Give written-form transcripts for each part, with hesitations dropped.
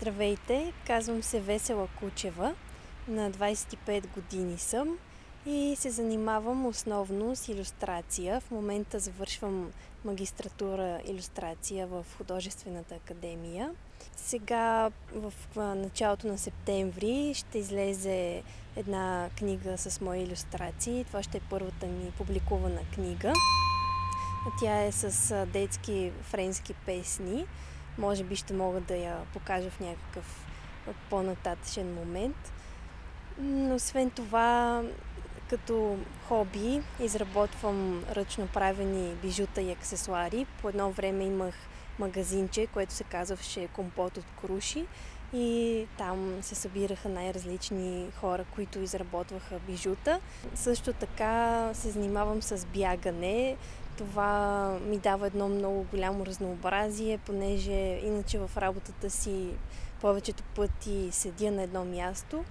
Здравейте, казвам се Весела Кучева, на 25 години съм и се занимавам основно с илюстрация. В момента завършвам магистратура илюстрация в Художествената академия. Сега в началото на септември ще излезе една книга с мои илюстрации. Това ще е първата ми публикувана книга. Тя е с детски френски песни. Може би ще мога да я покажа в някакъв по-нататъчен момент. Но освен това, като хоби, изработвам ръчно правени бижута и аксесуари. По едно време имах магазинче, което се казваше Компот от круши, и там се събираха най-различни хора, които изработваха бижута. Също така се занимавам с бягане. Това ми дава едно много голямо разнообразие, понеже иначе в работата си повечето пъти седя на едно място.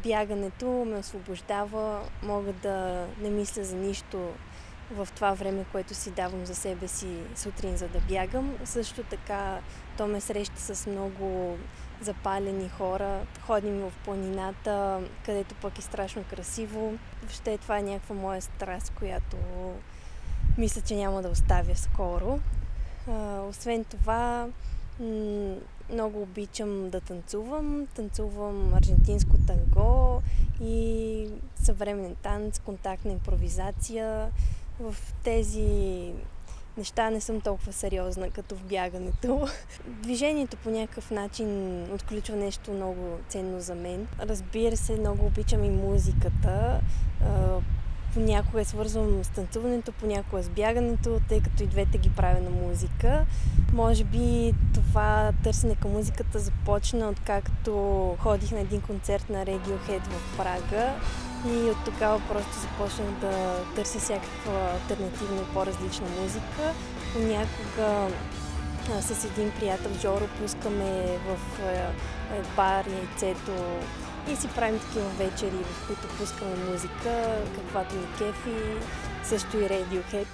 Бягането ме освобождава, мога да не мисля за нищо в това време, което си давам за себе си сутрин, за да бягам. Също така то ме среща с много запалени хора. Ходим в планината, където пък е страшно красиво. Въобще това е някаква моя страст, която мисля, че няма да оставя скоро. Освен това, много обичам да танцувам. Танцувам аржентинско танго и съвременен танц, контактна импровизация. В тези неща не съм толкова сериозна, като в бягането. Движението по някакъв начин отключва нещо много ценно за мен. Разбира се, много обичам и музиката. Понякога свързвам с танцуването, понякога с бягането, тъй като и двете ги правя на музика. Може би това търсене към музиката започна откакто ходих на един концерт на Radiohead в Прага и от тогава просто започнах да търся всякаква алтернативна и по-различна музика. Понякога с един приятел Жоро пускаме в бар Яйцето и си правим такива вечери, в които пускаме музика, каквато ни кефи, също и Radiohead.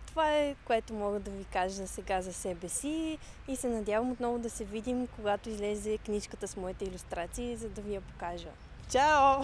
Това е, което мога да ви кажа сега за себе си, и се надявам отново да се видим, когато излезе книжката с моите илюстрации, за да ви я покажа. Чао!